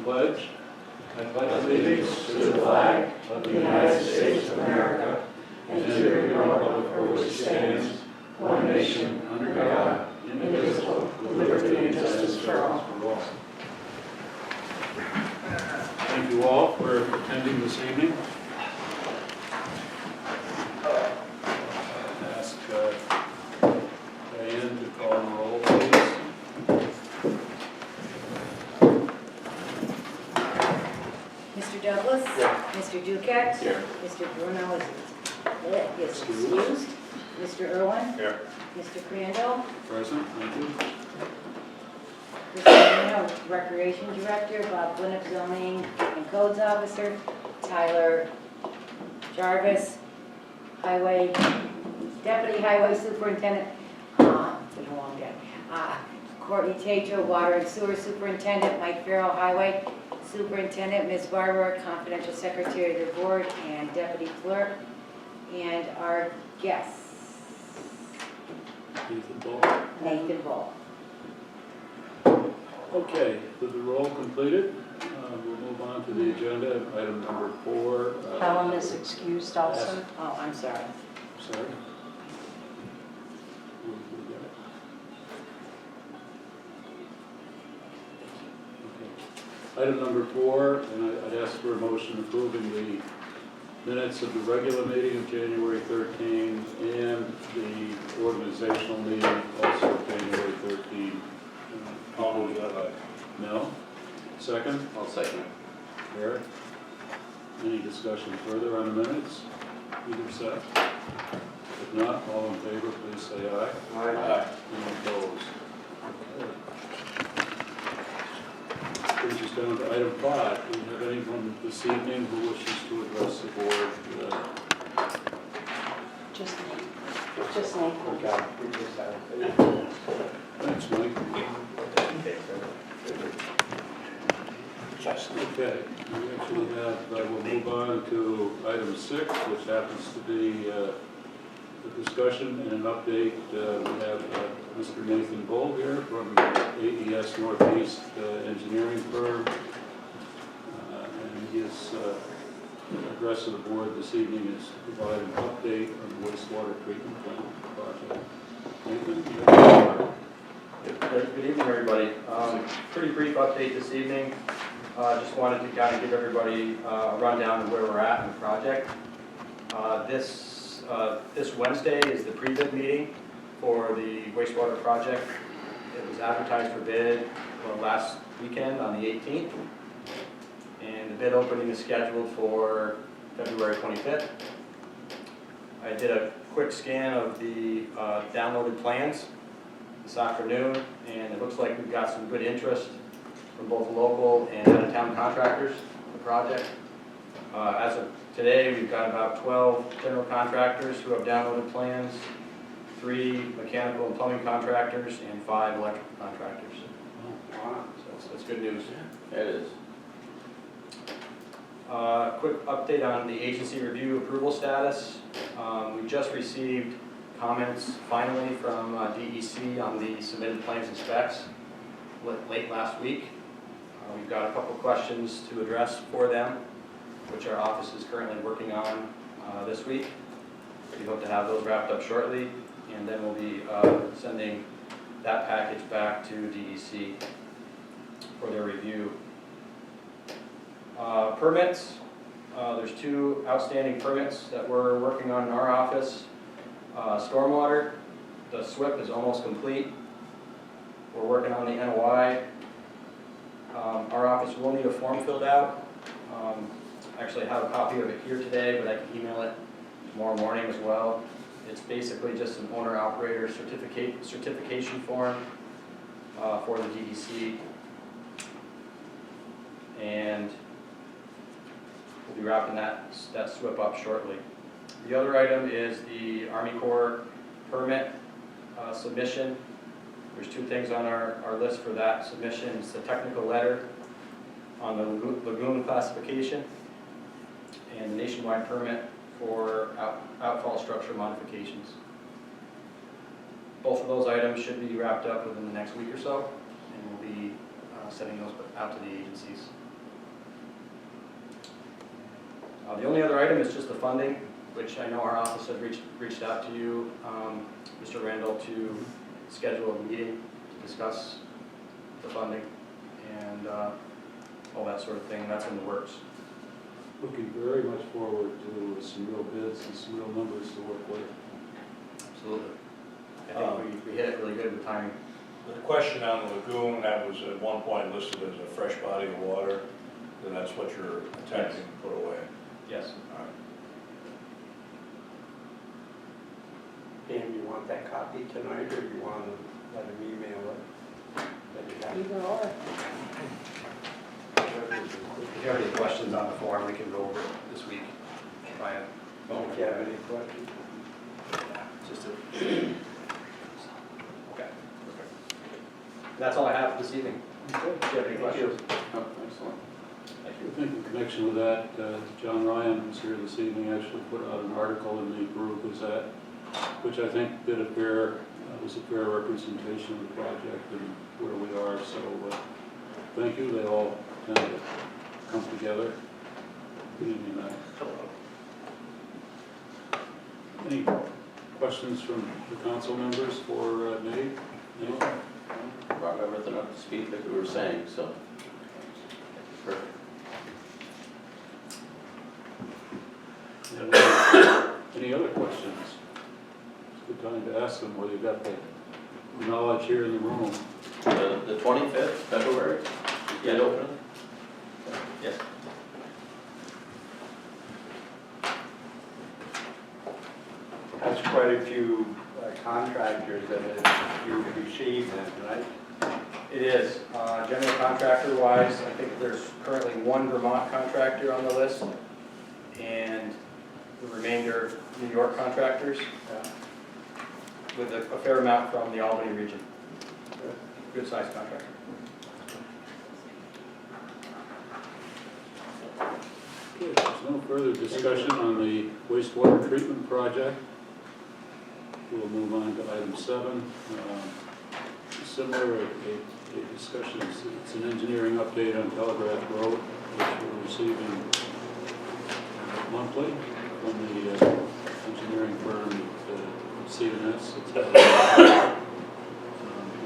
pledge. I pledge allegiance to the flag of the United States of America and to the republic for which it stands, one nation, under God, indivisible, with liberty and justice for all. Thank you all for attending this evening. Ask Diane to call the roll, please. Mr. Douglas? Here. Mr. Duquette? Here. Mr. Bruno is excused. Mr. Irwin? Here. Mr. Crandall? Present, thank you. Mr. Bruno, Recreation Director. Bob Winnick, Zoning and Codes Officer. Tyler Jarvis, Highway, Deputy Highway Superintendent. It's been a long day. Courtney Tatro, Water and Sewer Superintendent. Mike Farrell, Highway Superintendent. Ms. Barber, Confidential Secretary of the Board and Deputy Clerk. And our guests, Nathan Ball. Nathan Bull. Okay, with the roll completed, we'll move on to the agenda. Item number 4. Helen is excused also. Oh, I'm sorry. Sorry. Okay. Item number 4, and I'd ask for a motion approving the minutes of the regular meeting of January 13 and the organizational meeting also of January 13. I'll move that. No? Second? I'll second it. Eric? Any discussion further on the minutes? Either set? If not, all in favor, please say aye. Aye. Any opposed? Okay. Brings us down to item 5. Do we have anyone this evening who wishes to address the board? Just Nate. Just Nate. Okay. We just have it. Thanks, Mike. Okay, we actually have, we'll move on to item 6, which happens to be the discussion and an update. We have Mr. Nathan Bull here from AES Northeast Engineering Firm. And his address to the board this evening is to provide an update on the wastewater treatment plant project. Nathan, you have the floor. Good evening, everybody. Pretty brief update this evening. Just wanted to kind of give everybody a rundown of where we're at in the project. This Wednesday is the pre-bid meeting for the wastewater project. It was advertised for bid last weekend on the 18th. And the bid opening is scheduled for February 25th. I did a quick scan of the downloaded plans this afternoon, and it looks like we've got some good interest from both local and out-of-town contractors for the project. As of today, we've got about 12 general contractors who have downloaded plans, 3 mechanical and plumbing contractors, and 5 electrical contractors. So that's good news. It is. Quick update on the agency review approval status. We just received comments finally from DEC on the submitted plans and specs late last week. We've got a couple questions to address for them, which our office is currently working on this week. We hope to have those wrapped up shortly, and then we'll be sending that package back to DEC for their review. Permits. There's 2 outstanding permits that we're working on in our office. Stormwater, the SWIP is almost complete. We're working on the NOI. Our office will need a form filled out. Actually, I have a copy of it here today, but I can email it tomorrow morning as well. It's basically just an owner-operator certification form for the DEC. And we'll be wrapping that SWIP up shortly. The other item is the Army Corps permit submission. There's 2 things on our list for that submission. It's the technical letter on the lagoon classification and the nationwide permit for outfall structure modifications. Both of those items should be wrapped up within the next week or so, and we'll be sending those out to the agencies. The only other item is just the funding, which I know our office had reached out to you, Mr. Randall, to schedule a meeting to discuss the funding and all that sort of thing. That's in the works. Looking very much forward to some real bids and some real numbers to work with. Absolutely. I think we hit it really good with timing. The question on the lagoon, that was at one point listed as a fresh body of water, and that's what you're attempting to put away. Yes. All right. Dan, you want that copy tonight, or you want to let him email it? That you have? Either or. If you have any questions on the form, we can go over it this week. Ryan. If you have any questions? Just a... Okay. That's all I have this evening. Okay. Do you have any questions? Oh, excellent. I think in connection with that, John Ryan, who's here this evening, actually put out an article in the Peru Gazette, which I think did was a fair representation of the project and where we are. So thank you. They all kind of come together. Good evening, Matt. Any questions from the council members for Nate? Brought everything up to speed like we were saying, so. Perfect. Any other questions? It's a good time to ask them whether you've got the knowledge here in the room. The 25th, February, bid opening? Yes. That's quite a few contractors that you've received then, right? It is. General contractor wise, I think there's currently one Vermont contractor on the list and the remainder New York contractors with a fair amount from the Albany region. Good sized contractor. Okay, there's no further discussion on the wastewater treatment project. We'll move on to item 7. Similar, a discussion, it's an engineering update on Telegraph Road, which we're receiving monthly from the engineering firm C&S.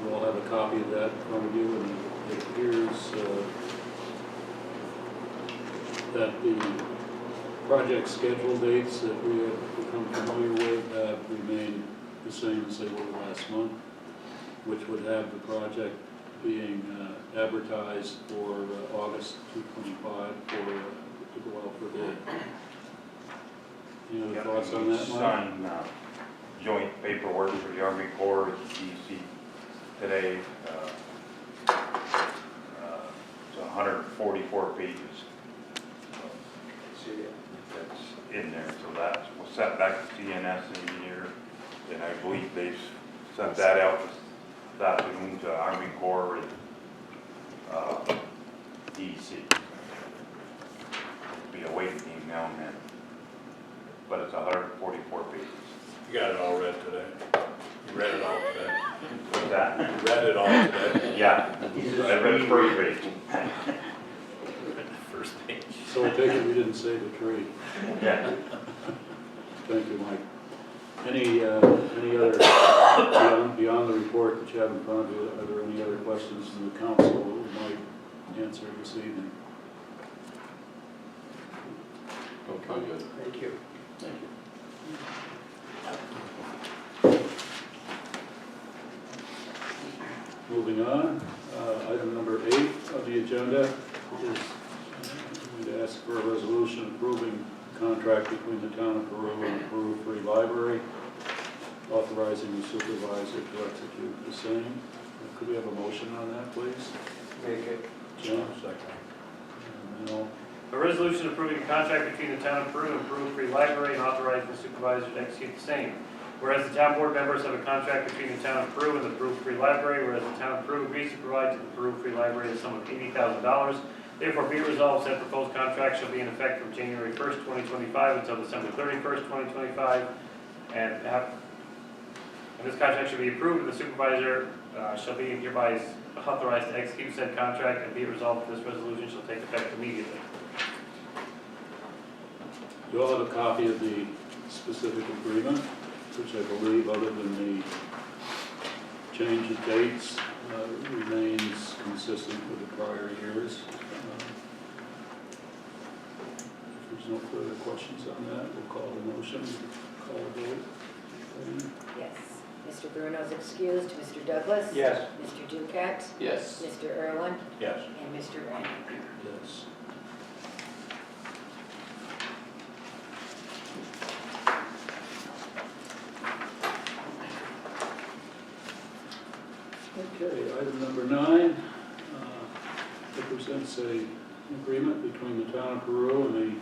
We'll all have a copy of that in front of you, and it appears that the project schedule dates that we have become familiar with have remained the same as they were last month, which would have the project being advertised for August 2025 to go out for bid. Any other thoughts on that, Mike? Signed joint paperwork for the Army Corps with the DC today. It's 144 pages. See it. That's in there, so that's, we'll send back to CNS engineer, and I believe they've sent that out this afternoon to Army Corps and DC. It'll be a waiting game now and then, but it's 144 pages. You got it all read today? You read it all today? What's that? You read it all today? Yeah, I read the first page. First page. So I take it we didn't save a tree. Yeah. Thank you, Mike. Any other, beyond the report that you have in front of you, are there any other questions from the council that we might answer this evening? Okay, good. Thank you. Thank you. Moving on, item number 8 of the agenda is going to ask for a resolution approving contract between the town of Peru and the Peru Free Library, authorizing the supervisor to execute the same. Could we have a motion on that, please? Make it. John? Second. Mel? A resolution approving a contract between the town of Peru and Peru Free Library and authorizing the supervisor to execute the same. Whereas the town board members have a contract between the town of Peru and the Peru Free Library, whereas the town of Peru agrees to provide to the Peru Free Library the sum of $80,000. Therefore, be resolved, said proposed contract shall be in effect from January 1st, 2025 until December 31st, 2025. And this contract shall be approved, and the supervisor shall be hereby authorized to execute said contract, and be resolved that this resolution shall take effect immediately. You all have a copy of the specific agreement, which I believe, other than the change of dates, remains consistent with the prior years. If there's no further questions on that, we'll call the motion, call the vote. Yes. Mr. Bruno's excused. Mr. Douglas? Yes. Mr. Duquette? Yes. Mr. Irwin? Yes. And Mr. Randall? Yes. Okay, item number 9 represents an agreement between the town of Peru and the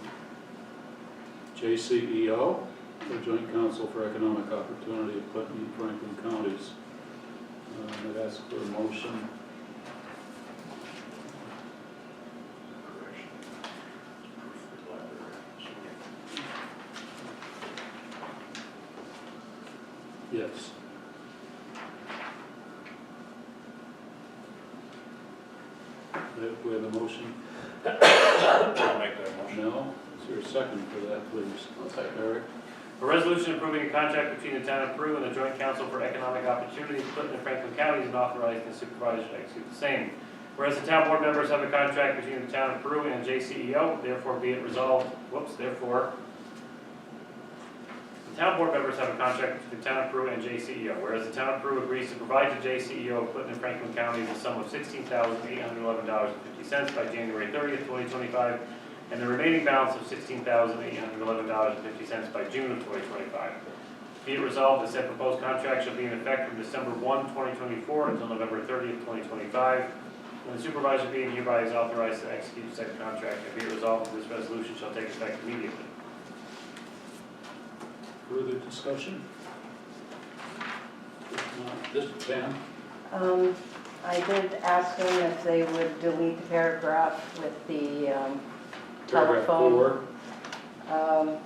JCEO, the Joint Council for Economic Opportunity of Clinton and Franklin Counties. I'd ask for a motion. Yes. We have a motion? I'll make that motion. No? Is there a second for that, please? One second. Eric? A resolution approving a contract between the town of Peru and the Joint Council for Economic Opportunity, Clinton and Franklin Counties, and authorizing the supervisor to execute the same. Whereas the town board members have a contract between the town of Peru and JCEO, therefore be it resolved, therefore, the town board members have a contract between the town of Peru and JCEO. Whereas the town of Peru agrees to provide to JCEO of Clinton and Franklin Counties a sum of $16,811.50 by January 30th, 2025, and the remaining balance of $16,811.50 by June of 2025. Be it resolved that said proposed contract shall be in effect from December 1, 2024 until November 30th, 2025. And the supervisor being hereby is authorized to execute said contract, and be it resolved that this resolution shall take effect immediately. Further discussion? If not, this Pam? I did ask them if they would delete the paragraph with the Paragraph telephone. 4.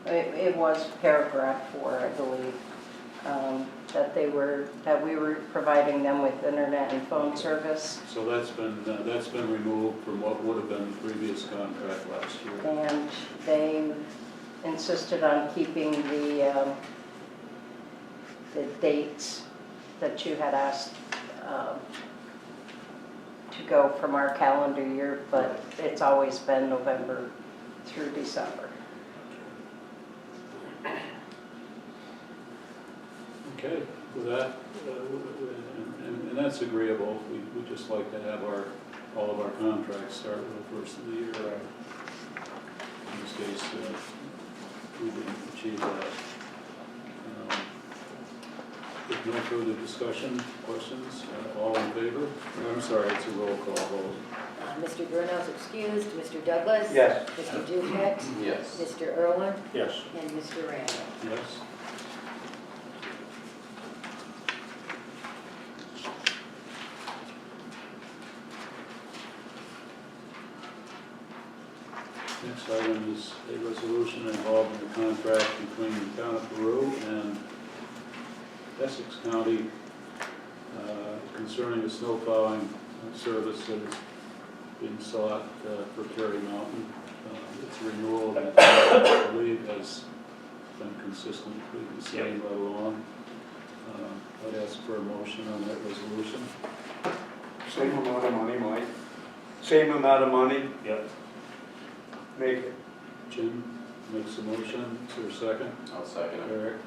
It was paragraph 4, I believe, that we were providing them with internet and phone service. So that's been removed from what would have been the previous contract last year. And they insisted on keeping the dates that you had asked to go from our calendar year, but it's always been November through December. Okay, with that, and that's agreeable. We just like to have all of our contracts start with the first of the year. In this case, we didn't achieve that. If no further discussion, questions, all in favor? I'm sorry, it's a roll call vote. Mr. Bruno's excused. Mr. Douglas? Yes. Mr. Duquette? Yes. Mr. Irwin? Yes. And Mr. Randall? Yes. Next item is a resolution involving the contract between the town of Peru and Essex County concerning the snowplowing service that is being sought for Terry Mountain. It's renewal that I believe has been consistently the same right along. I'd ask for a motion on that resolution. Same amount of money, Mike. Same amount of money. Yep. Make it. Jim makes a motion. Is there a second? I'll second it. Eric?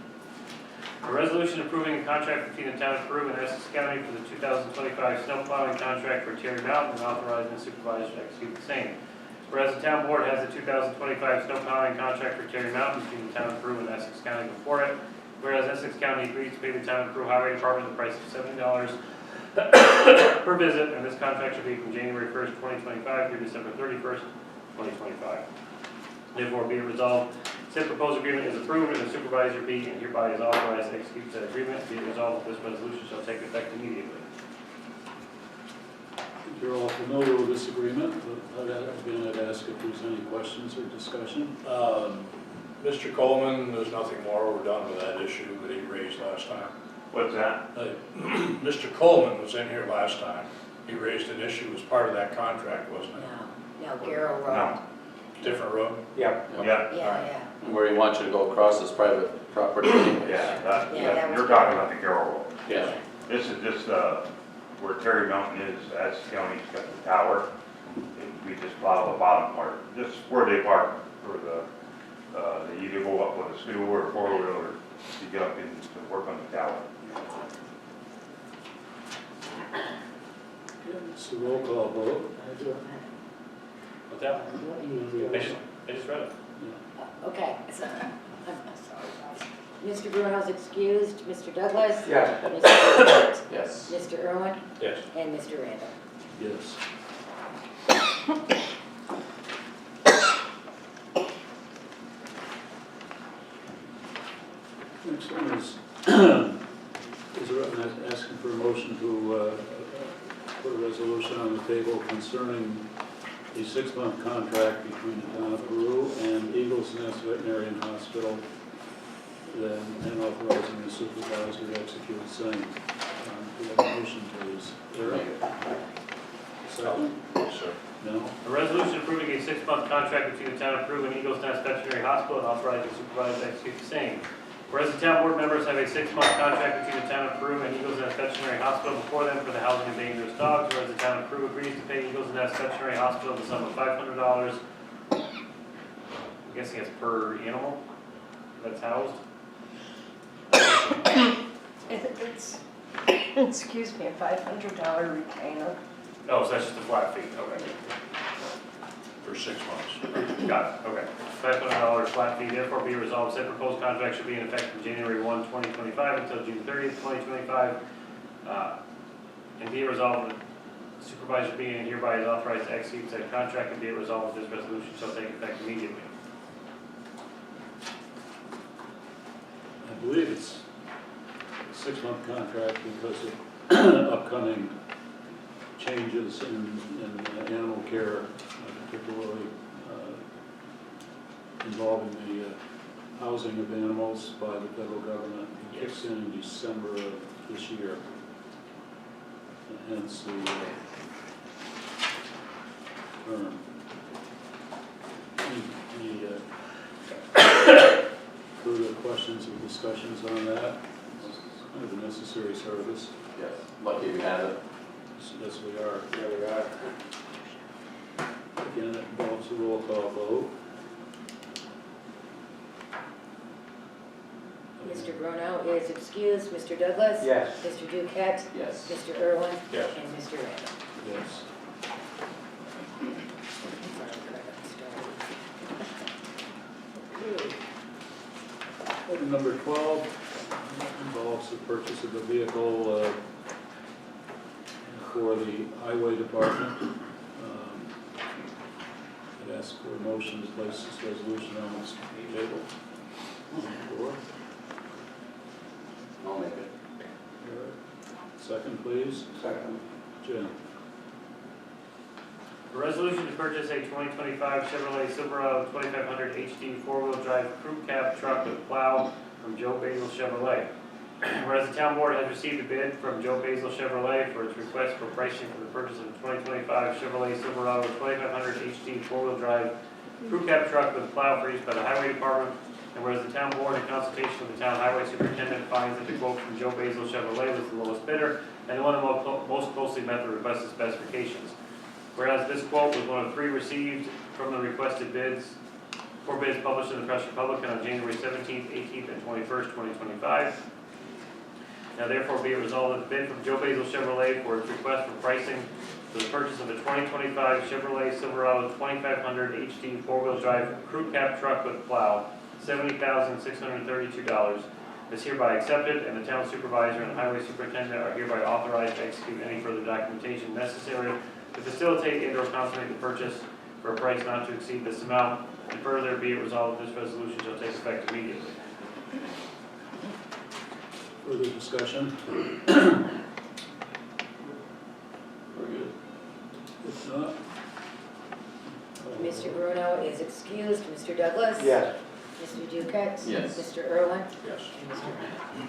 A resolution approving a contract between the town of Peru and Essex County for the 2025 snowplowing contract for Terry Mountain, and authorizing the supervisor to execute the same. Whereas the town board has the 2025 snowplowing contract for Terry Mountain between the town of Peru and Essex County before it. Whereas Essex County agrees to pay the town of Peru Highway Department the price of $70 per visit, and this contract shall be from January 1st, 2025 through December 31st, 2025. Therefore, be it resolved, said proposed agreement is approved, and the supervisor be and hereby is authorized to execute said agreement. Be it resolved that this resolution shall take effect immediately. You're all familiar with this agreement, but again, I'd ask if there's any questions or discussion. Mr. Coleman, there's nothing more, we're done with that issue that he raised last time. What's that? Mr. Coleman was in here last time. He raised an issue as part of that contract, wasn't it? No, Garrow Road. No. Different road? Yep. Yeah, Yeah, Where he wants you to go across is private property anyways. Yeah, that was- you're talking about the Carroll Road. Yeah. This is just, where Terry Mountain is, as County's got the tower. We just plow the bottom part, just where they park for they either go up with a stool or a four-wheel or to get up and to work on the tower. It's a roll call vote. What's that? I just read it. okay, so, I'm sorry. Mr. Bruno's excused, Mr. Douglas? Yes. Mr. Duquette? Yes. Mr. Irwin? Yes. And Mr. Randall? Yes. Next one is asking for a motion to put a resolution on the table concerning a 6-month contract between the town of Peru and Eagles Nest Veterinary Hospital, and authorizing the supervisor to execute the same. Do you have a motion, please? Eric? Second? Yes, sir. No? A resolution approving a 6-month contract between the town of Peru and Eagles Nest Veterinary Hospital and authorizing the supervisor to execute the same. Whereas the town board members have a 6-month contract between the town of Peru and Eagles Nest Veterinary Hospital before them for the housing of dangerous dogs, whereas the town of Peru agrees to pay Eagles Nest Veterinary Hospital the sum of $500, I'm guessing it's per animal that's housed. It's, excuse me, a $500 retainer. Oh, so that's just a flat fee, okay. For 6 months. Got it, okay. $500 flat fee, therefore be resolved, said proposed contract should be in effect from January 1, 2025 until June 30th, 2025. And be it resolved, the supervisor being and hereby is authorized to execute said contract, and be it resolved that this resolution shall take effect immediately. I believe it's a 6-month contract because of upcoming changes in animal care, particularly involving the housing of animals by the federal government. It kicks in December of this year. Hence the term. Any further questions or discussions on that? It's kind of a necessary service. Yes. Lucky we had it. Yes, we are. There we are. Again, it involves a roll call vote. Mr. Bruno is excused, Mr. Douglas? Yes. Mr. Duquette? Yes. Mr. Irwin? Yes. And Mr. Randall? Yes. Item number 12 involves the purchase of a vehicle for the highway department. I'd ask for a motion to place this resolution on this table. On the floor. I'll make it. Eric. Second, please. Second. Jim. A resolution to purchase a 2025 Chevrolet Silverado 2500 HD 4-wheel drive crew cab truck with plow from Joe Basil Chevrolet. Whereas the town board has received a bid from Joe Basil Chevrolet for its request for pricing for the purchase of a 2025 Chevrolet Silverado 2500 HD 4-wheel drive crew cab truck with plow for use by the highway department. And whereas the town board, in consultation with the town highway superintendent, finds that the quote from Joe Basil Chevrolet was the lowest bidder and the one that most closely met the requested specifications. Whereas this quote was one of 3 received from the requested bids, 4 bids published in the Press Republican on January 17th, 18th, and 21st, 2025. Now therefore be it resolved that the bid from Joe Basil Chevrolet for its request for pricing for the purchase of a 2025 Chevrolet Silverado 2500 HD 4-wheel drive crew cab truck with plow, $70,632, is hereby accepted, and the town supervisor and highway superintendent are hereby authorized to execute any further documentation necessary to facilitate and/or consummate the purchase for a price not to exceed this amount, and further be it resolved that this resolution shall take effect immediately. Further discussion? We're good. If not. Mr. Bruno is excused, Mr. Douglas? Yes. Mr. Duquette? Yes. Mr. Irwin? Yes. And Mr. Randall?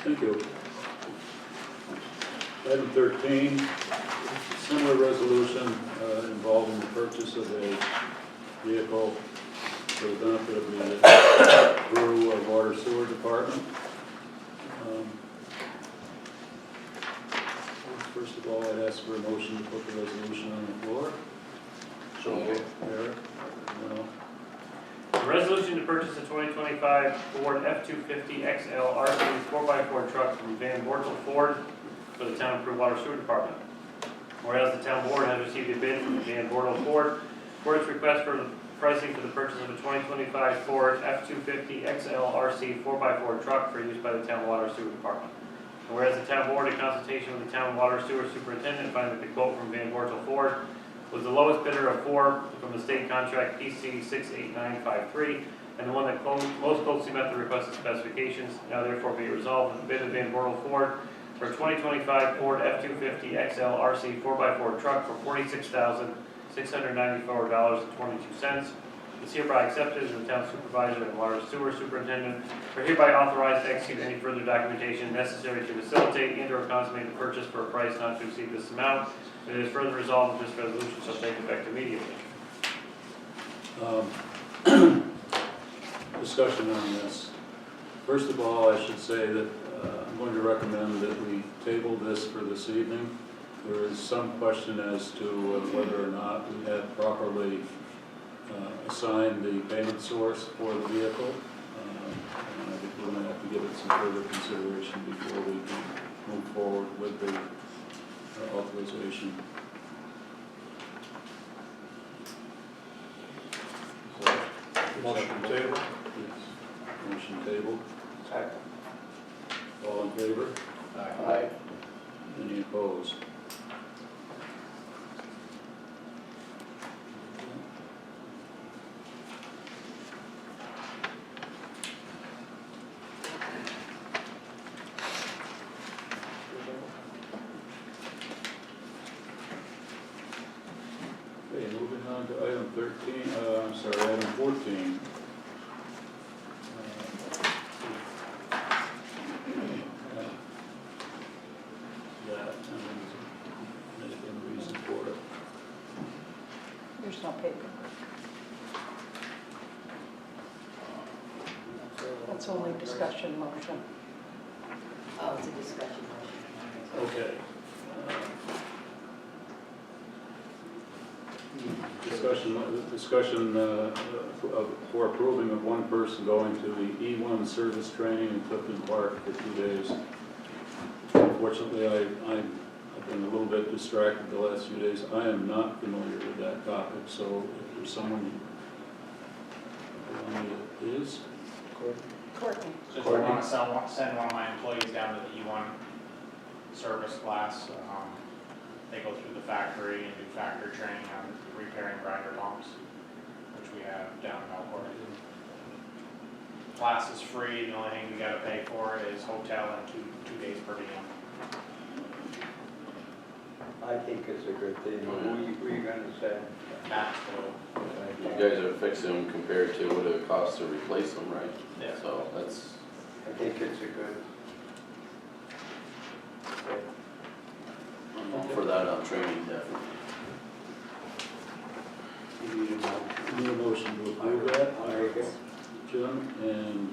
Thank you. Item 13, similar resolution involving involving the purchase of a vehicle for the benefit of the Peru Water Sewer Department. First of all, I'd ask for a motion to put the resolution on the floor. So moved. Eric? No. A resolution to purchase a 2025 Ford F-250 XL RC 4x4 truck from Van Bortel Ford for the town of Peru Water Sewer Department. Whereas the town board has received a bid from Van Bortel Ford for its request for pricing for the purchase of a 2025 Ford F-250 XL RC 4x4 truck for use by the town water sewer department. And whereas the town board, in consultation with the town water sewer superintendent, find that the quote from Van Bortel Ford was the lowest bidder of 4 from the state contract PC 68953, and the one that most closely met the requested specifications. Now therefore be it resolved that the bid of Van Bortel Ford for a 2025 Ford F-250 XL RC 4x4 truck for $46,694.22 is hereby accepted, as the town supervisor and water sewer superintendent are hereby authorized to execute any further documentation necessary to facilitate and/or consummate the purchase for a price not to exceed this amount. It is further resolved that this resolution shall take effect immediately. Discussion on this. First of all, I should say that I'm going to recommend that we table this for this evening. There is some question as to whether or not we had properly assigned the payment source for the vehicle. And I think we're going to have to give it some further consideration before we can move forward with the authorization. Motion table. Yes. Motion table. Second. All in favor? Aye. Any opposed? Okay, moving on to item 13, item 14. That, and there's been a reason for it. There's no paper. That's only discussion motion. Oh, it's a discussion motion. Okay. Discussion for approving of one person going to the E1 service training in Clifton Park for 2 days. Unfortunately, I've been a little bit distracted the last few days. I am not familiar with that topic, so if there's someone who is, Courtney. So if you want to send one of my employees down to the E1 service class, they go through the factory and do factory training on repairing grinder pumps, which we have down in Melbourne. Class is free, the only thing we got to pay for is hotel and two days per diem. I think it's a good thing. Who are you gonna say? Max will. You guys are fixing them compared to what it costs to replace them, right? Yeah. So that's, I think it's a good. I'm all for that on training, definitely. need a motion to approve that. Jim and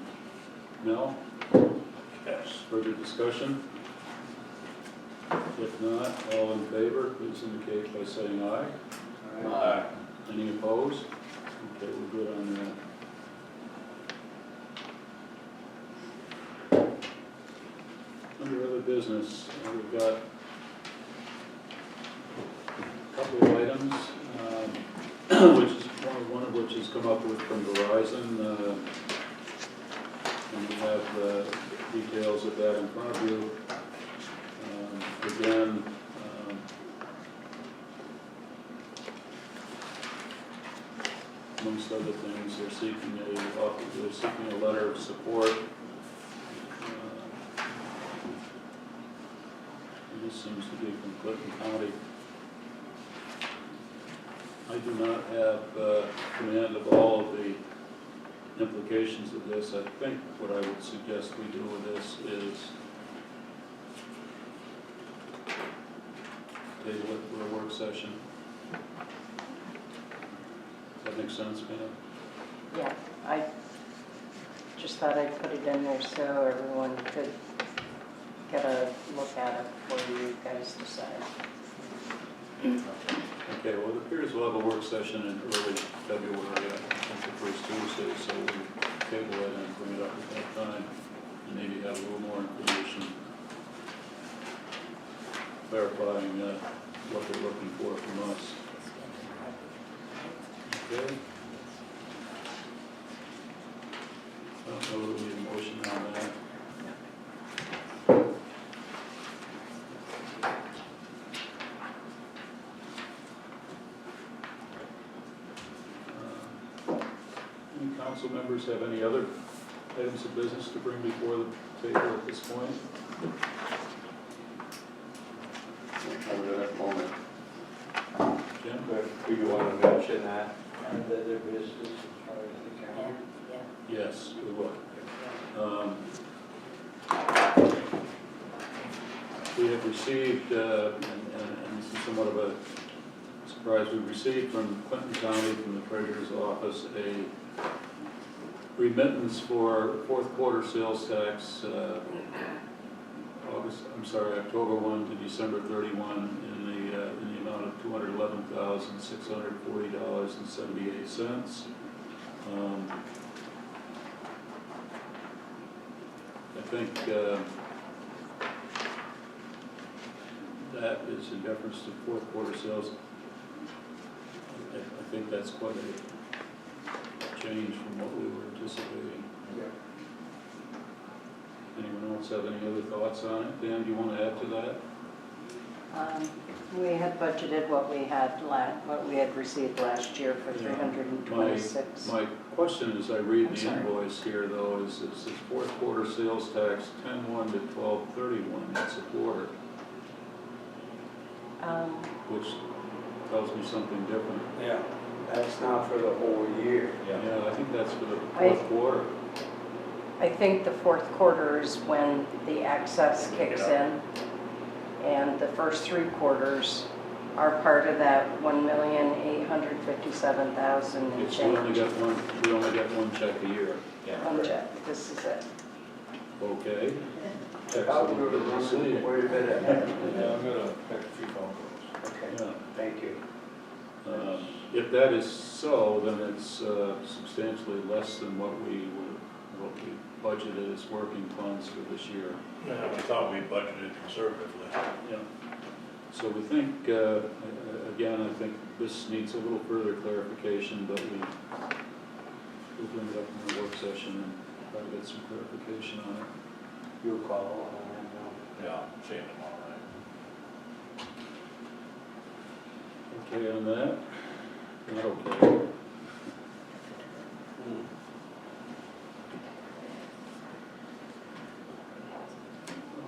Mel? Yes. Further discussion? If not, all in favor, please indicate by saying aye. Aye. Any opposed? Okay, we're good on that. Under other business, we've got a couple of items, which is one of which has come up with from Verizon, and we have details of that in front of you. Again, amongst other things, they're seeking a letter of support. And this seems to be from Clinton County. I do not have command of all of the implications of this. I think what I would suggest we do with this is table it for a work session. Does that make sense, Pam? Yeah, I just thought I'd put it in there so everyone could get a look at it before you guys decide. Okay, well, it appears we'll have a work session in early February, I think the first Tuesday, so we'll table it and bring it up at that time, and maybe have a little more information clarifying what they're looking for from us. Okay? I don't know if we need a motion on that. Any council members have any other items of business to bring before the table at this point? Covered it at the moment. Jim? But we do want to mention that, the business as far as the county. Yes, we will. We have received, and this is somewhat of a surprise, we received from Clinton County, from the Treasurer's Office, a remittance for fourth quarter sales tax, October 1 to December 31 in the amount of $211,640.78. I think that is in deference to fourth quarter sales. I think that's quite a change from what we were anticipating. Anyone else have any other thoughts on it? Dan, do you want to add to that? We had budgeted what we had received last year for Yeah. 326. My question as I read I'm the sorry. invoice here, though, is it says fourth quarter sales tax 10/1 to 12/31. That's a quarter, which tells me something different. Yeah, that's not for the whole year. Yeah, I think that's for the I- fourth quarter. I think the fourth quarter is when the excess kicks in, and the first 3 quarters are part of that 1,857,000 and It's, we only change. get one check a year. One check, this is it. Okay. I thought we were Excellent. Good to see running you. quite a bit ahead. Yeah, I'm gonna make a few phone calls. Okay, Yeah. thank you. If that is so, then it's substantially less than what we budgeted as working funds for this year. Yeah, we thought we budgeted conservatively. Yeah. So we think, again, I think this needs a little further clarification, but we'll bring it up in the work session and try to get some clarification on it. You'll call on that Yeah, see him tomorrow night. Okay on that? Not okay. now.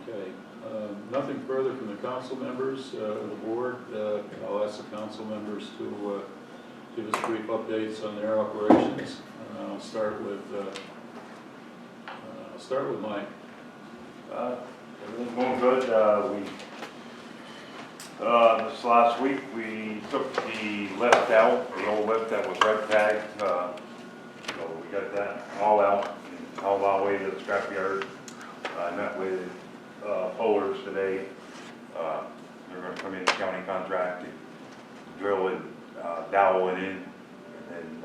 Okay, nothing further from the council members of the board. I'll ask the council members to give us brief updates on their operations. I'll start with Mike. Everything's going good. This last week, we took the lift out, the old lift that was red tagged. So we got that all out and hauled all the way to the scrapyard. I met with pullers today. They're gonna come in, county contract, to drill it, dowel it in. And then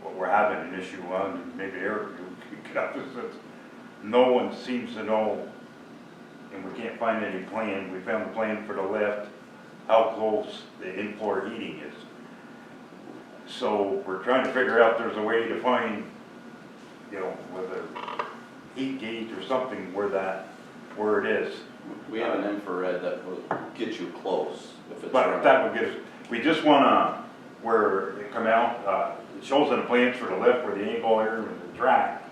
what we're having an issue on, maybe Eric, you could get up with this. No one seems to know, and we can't find any plan. We found the plan for the lift, how close the in-floor heating is. So we're trying to figure out there's a way to find, you know, whether heat gauge or something where it is. We have an infrared that will get you close if it's But running. that would get us, we just wanna, where it come out, it shows in the plans for the lift where the angle here and the track,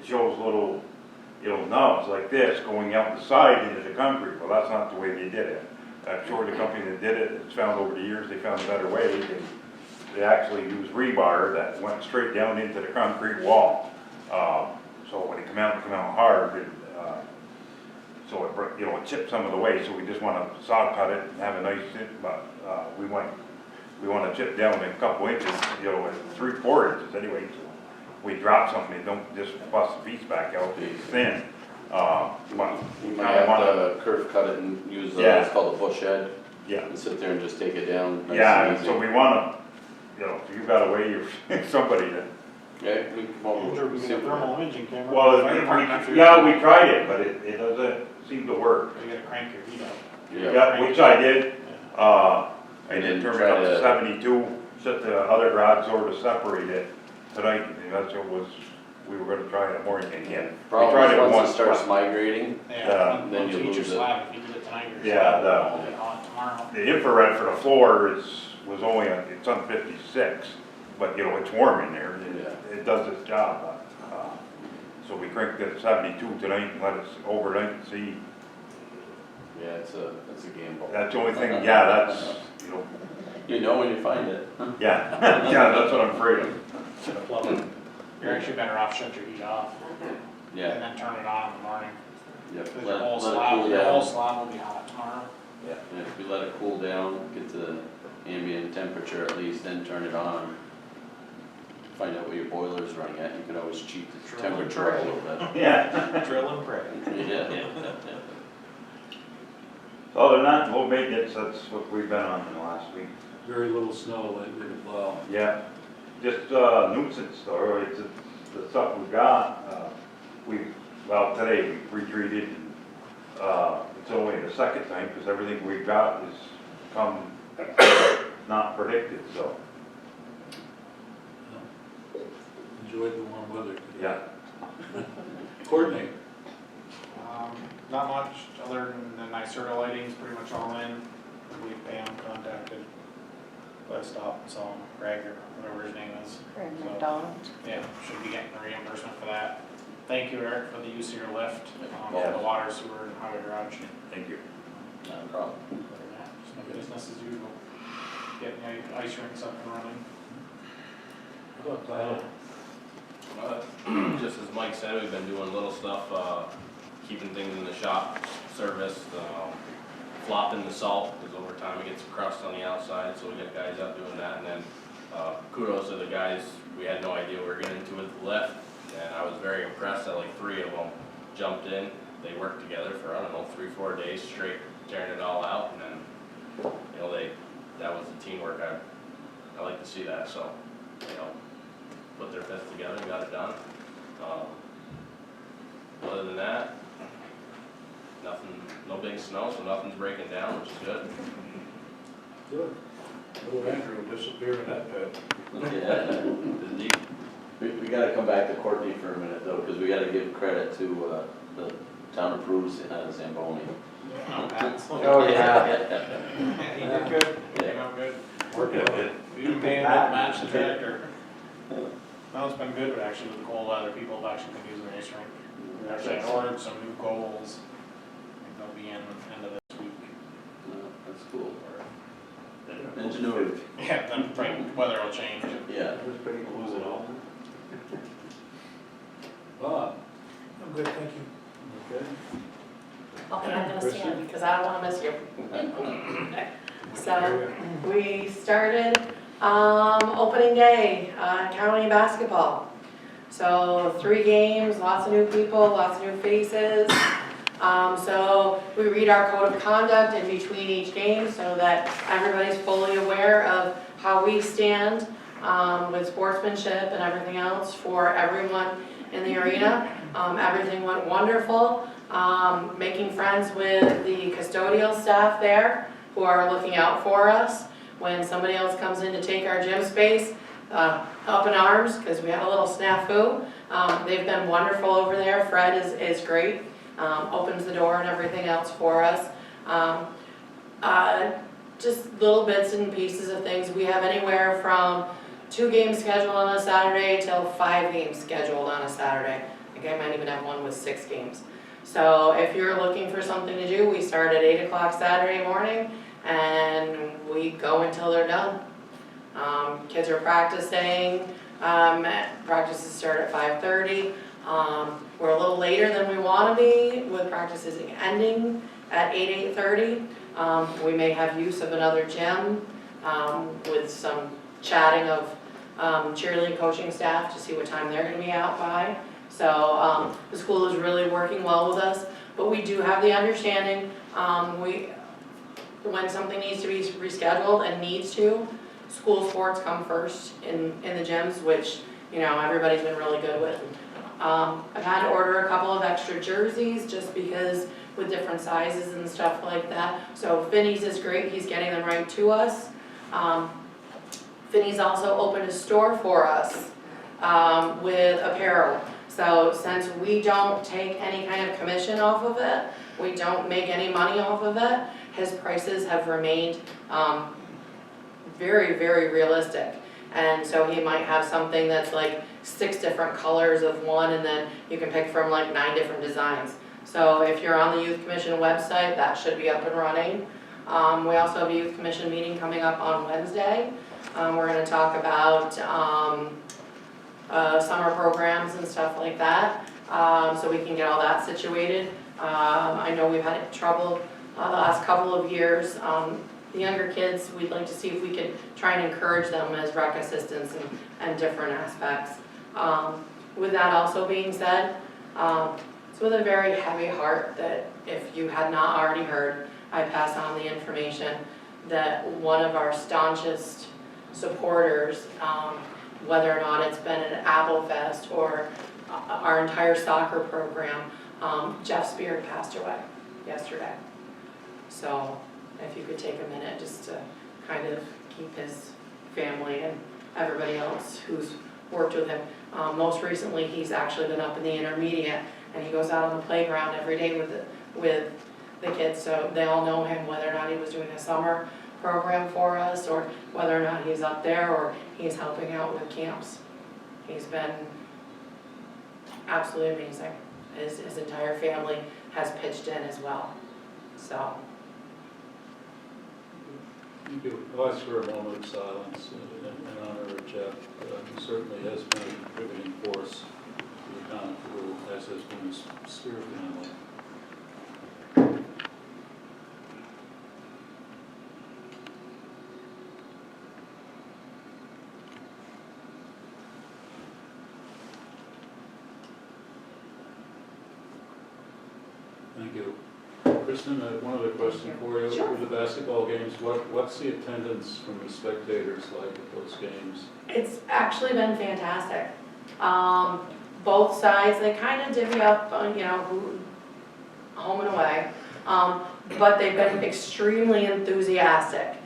it shows little nubs like this going out the side into the concrete. Well, that's not the way they did it. I'm sure the company that did it, it's found over the years, they found a better way. They actually used rebar that went straight down into the concrete wall. So when it come out hard, so it, it chipped some of the way. So we just want to saw cut it and have a nice, but we went we wanna chip down a couple inches, you know, 3-4 inches anyway, so we drop something, it don't just bust the piece back out, it's thin. But You we might kinda have wanna, to curve cut it and use, Yeah. it's called a bush head, yeah, and sit there and just take it down nice yeah, and and easy. so we wanna, you know, if you got a way, you're somebody to, Okay, we can, well, I'm sure we see get a what- thermal imaging camera. well, Fire department after yeah, we tried it, but it doesn't seem to work. You gotta crank your heat up. Yeah, Yeah, which I did, I And did then turn it try up to to- 72, set the other garage door to separate it tonight, and that's what was, we were gonna try in the morning again. We problem tried is it once once, it starts but migrating, Yeah, then once you you eat your lose it. slab, if you did it tonight, your Yeah, slab will be hot tomorrow. the infrared for the floor was only, it's on 56, but you know, it's warm in there, and it does its job. So we cranked it to 72 tonight and let it overnight and see. yeah, it's a gamble. That's the only thing, yeah, that's, you know, You know when you find it. yeah, yeah, that's what I'm afraid of. To the plumber. You're actually better off shut your heat off Yeah, and then turn it on in the morning. yep, Because let your whole it slab, cool your whole down. slab will be hot tomorrow. Yeah, if we let it cool down, get to the ambient temperature at least, then turn it on. Find out what your boiler's running at, you can always cheat the Drill and temperature a pray. little bit. Yeah. Drill and pray. Yeah. So other than that, low maintenance, that's what we've been on in the last week. Very little snow lately to plow. Yeah, just nuisance though, it's the stuff we got, well, today we retreated, and, it's only the second time, because everything we got is come not predicted, so, Enjoyed the warm weather today. yeah. Courtney, Not much, other than the NYSERDA lighting's pretty much all in. We Pam contacted, but I stopped and saw him, Greg or whatever his name is. Greg So, McDonald. Yeah, should be getting a reimbursement for that. Thank you, Eric, for the use of your lift, Yes. for the water, sewer, and highway garage. Thank you. Not a problem. Other than that, just no business as usual. Getting the ice rinks up and running. how about Tyler? Just as Mike said, we've been doing little stuff, keeping things in the shop serviced, flopping the salt, because over time it gets crust on the outside, so we got guys out doing that. And then kudos to the guys, we had no idea we were getting into with the lift, and I was very impressed that like 3 of them jumped in. They worked together for, I don't know, 3-4 days straight, tearing it all out, and then, you know, that was the teamwork. I like to see that, so, you know, put their fists together and got it done. Other than that, nothing, no big snow, so nothing's breaking down, which is good. Good. Little Andrew disappeared in that pit. Yeah. We gotta come back to Courtney for a minute though, because we gotta give credit to, the town of Peru's Zamboni. Oh, yeah. He did good, came out good. Working it. We even paying him to match the tractor. No, it's been good, but actually with the cold weather, people have actually been using the ice rink. We actually ordered some new goals. I think they'll be in end of this week. That's cool. Ingenuity. Yeah, then, right, weather will change. Yeah. Lose it all. Bob, I'm good, thank you. okay? Okay, I'm gonna Kristen? stand because I don't wanna miss you. So, we started, opening day, county basketball. So 3 games, lots of new people, lots of new faces. So we read our code of conduct in between each game so that everybody's fully aware of how we stand with sportsmanship and everything else for everyone in the arena. Everything went wonderful. Making friends with the custodial staff there who are looking out for us. When somebody else comes in to take our gym space, up in arms, because we had a little snafu. They've been wonderful over there. Fred is great, opens the door and everything else for us. Just little bits and pieces of things. We have anywhere from 2 games scheduled on a Saturday till 5 games scheduled on a Saturday. I think I might even have one with 6 games. So if you're looking for something to do, we start at 8 o'clock Saturday morning and we go until they're done. Kids are practicing, practices start at 5:30. We're a little later than we want to be with practices ending at 8:30. We may have use of another gym with some chatting of cheerleading coaching staff to see what time they're gonna be out by. So the school is really working well with us, but we do have the understanding, when something needs to be rescheduled and needs to, school sports come first in the gyms, which, you know, everybody's been really good with. I've had to order a couple of extra jerseys just because with different sizes and stuff like that. So Finney's is great, he's getting them right to us. Finney's also opened a store for us with apparel. So since we don't take any kind of commission off of it, we don't make any money off of it, his prices have remained very, very realistic. And so he might have something that's like 6 different colors of one, and then you can pick from like 9 different designs. So if you're on the Youth Commission website, that should be up and running. We also have a Youth Commission meeting coming up on Wednesday. We're going to talk about summer programs and stuff like that, so we can get all that situated. I know we've had trouble the last couple of years. The younger kids, we'd like to see if we could try and encourage them as rec assistants and different aspects. With that also being said, it's with a very heavy heart that if you had not already heard, I pass on the information that one of our staunchest supporters, whether or not it's been an Apple Fest or our entire soccer program, Jeff Spear passed away yesterday. So if you could take a minute just to kind of keep his family and everybody else who's worked with him. Most recently, he's actually been up in the intermediate, and he goes out on the playground every day with the kids, so they all know him, whether or not he was doing a summer program for us, or whether or not he's up there, or he's helping out with camps. He's been absolutely amazing. His entire family has pitched in as well, so. Thank you. I'll ask for a moment of silence in honor of Jeff. He certainly has been a contributing force to the town of Peru, as has been his Spear family. Thank you. Kristen, one other question for you. Sure. For the basketball games, what's the attendance from the spectators like at those games? It's actually been fantastic. Both sides, they kind of divvy up, you know, who, home and away, but they've been extremely enthusiastic.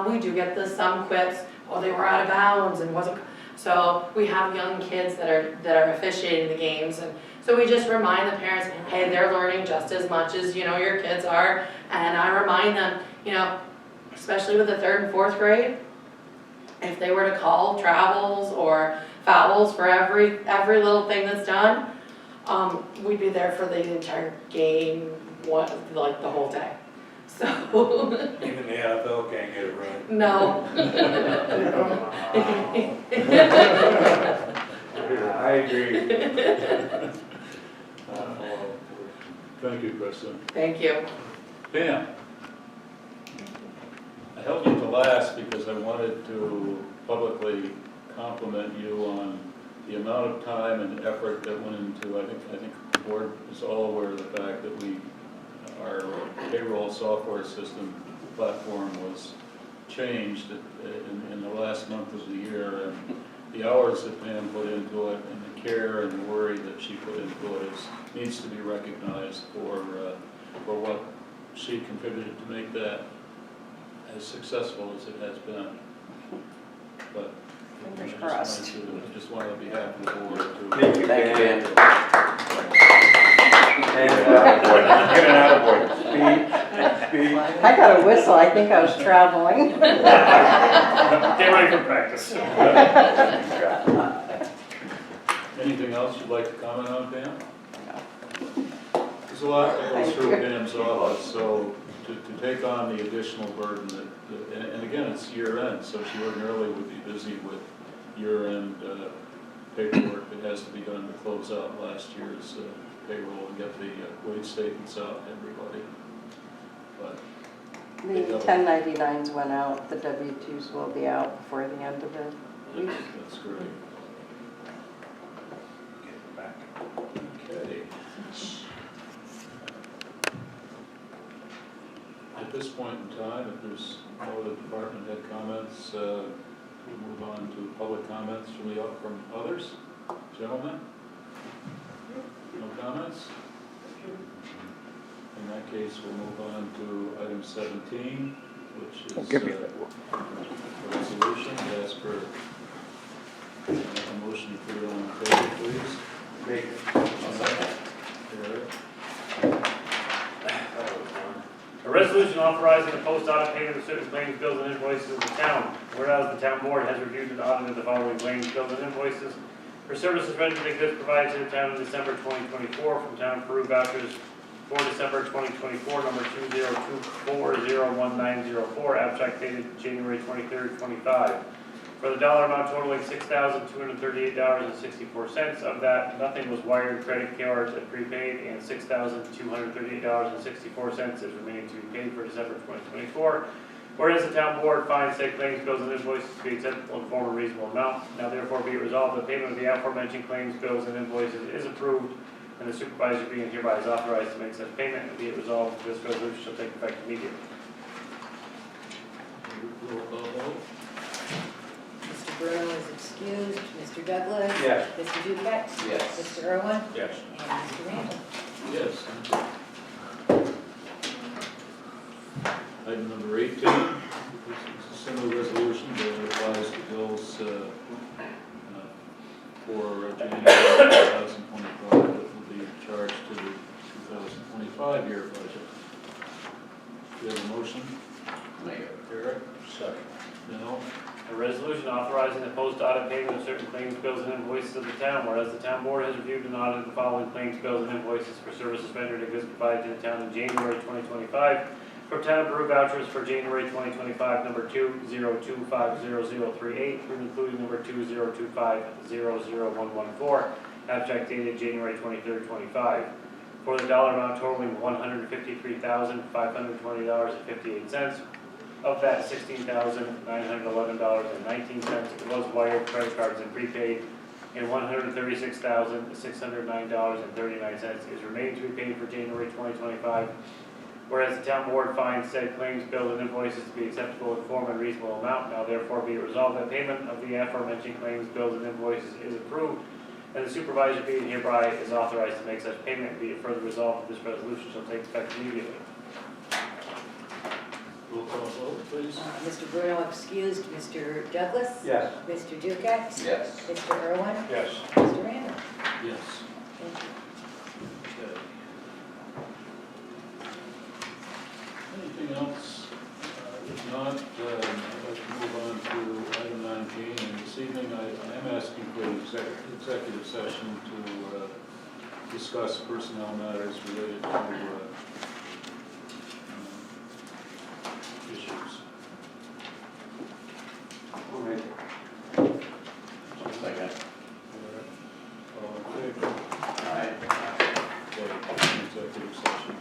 We do get some quips, oh, they were out of bounds and wasn't. So we have young kids that are officiating the games, and so we just remind the parents, hey, they're learning just as much as, you know, your kids are. And I remind them, you know, especially with the 3rd and 4th grade, if they were to call travels or fouls for every little thing that's done, we'd be there for the entire game, like the whole day. So Even the NFL can't get it right. no. I agree. Thank you, Kristen. Thank you. Pam, I held you to last because I wanted to publicly compliment you on the amount of time and effort that went into, I think the board is all aware of the fact that our payroll software system platform was changed in the last month of the year, and the hours that Pam put into it and the care and the worry that she put into it needs to be recognized for what she contributed to make that as successful as it has been. But Fingers crossed. I just wanted to be happy with the board to. Thank you, Thank you, Dan. Dan. And, Get an attaboy. Speed. I got a whistle, I think I was traveling. Get ready for practice. Anything else you'd like to comment on, Pam? There's a lot that goes through Pam's office, so to take on the additional burden and again, it's year end, so she ordinarily would be busy with year end paperwork that has to be done to close out last year's payroll and get the wage statements out to everybody. But The 1099s went out, the W-2s will be out before the end of the week. That's great. Okay. At this point in time, if there's no other department head comments, we'll move on to public comments from others. Gentlemen? No comments? In that case, we'll move on to item 17, which is a resolution. Ask for a motion to put it on the table, please. Make Eric? A resolution authorizing the post-audit payment of certain claims, bills, and invoices of the town. Whereas the town board has reviewed and audited the following claims, bills, and invoices for services rendered and goods provided to the town in December 2024 from Town of Peru vouchers for December 2024, number 202401904, abstract dated January 23rd, 25. For the dollar amount totaling $6,238.64. Of that, nothing was wired, credit cards, and prepaid, and $6,238.64 is remaining to be paid for December 2024. Whereas the town board finds said claims, bills, and invoices to be acceptable in form and reasonable amount, now therefore be it resolved that payment of the aforementioned claims, bills, and invoices is approved, and the supervisor being hereby is authorized to make such payment, and be it resolved that this resolution shall take effect immediately. Roll call vote. Mr. Bruno is excused. Mr. Douglas? Yes. Mr. Dukak? Yes. Mr. Irwin? Yes. And Mr. Randall? Yes. Thank you. Item number 18, this is a similar resolution that applies to bills for January 2025 that will be charged to the 2025 year budget. Do you have a motion? Make it. Eric? Second. No? A resolution authorizing the post-audit payment of certain claims, bills, and invoices of the town, whereas the town board has reviewed and audited the following claims, bills, and invoices for services rendered and goods provided to the town in January 2025 from Town of Peru vouchers for January 2025, number 202500038, including number 202500114, abstract dated January 23rd, 25. For the dollar amount totaling $153,520.58. Of that, $16,911.19 was wired, credit cards, and prepaid, and $136,609.39 is remaining to be paid for January 2025. Whereas the town board finds said claims, bills, and invoices to be acceptable in form and reasonable amount, now therefore be it resolved that payment of the aforementioned claims, bills, and invoices is approved, and the supervisor being hereby is authorized to make such payment, and be it further resolved that this resolution shall take effect immediately. Roll call vote, please. Mr. Bruno excused. Mr. Douglas? Yes. Mr. Dukak? Yes. Mr. Irwin? Yes. Mr. Randall? Yes. Thank you. Okay. Anything else? If not, I'd like to move on to item 19. And this evening, I am asking for an executive session to discuss personnel matters related to issues. I'll make it. Second. All in favor? Aye. Okay, executive session.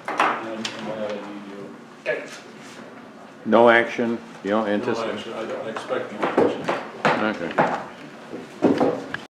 And Matt, I need you. Okay. No action, you don't No anticipate? action. I expect no action. Okay.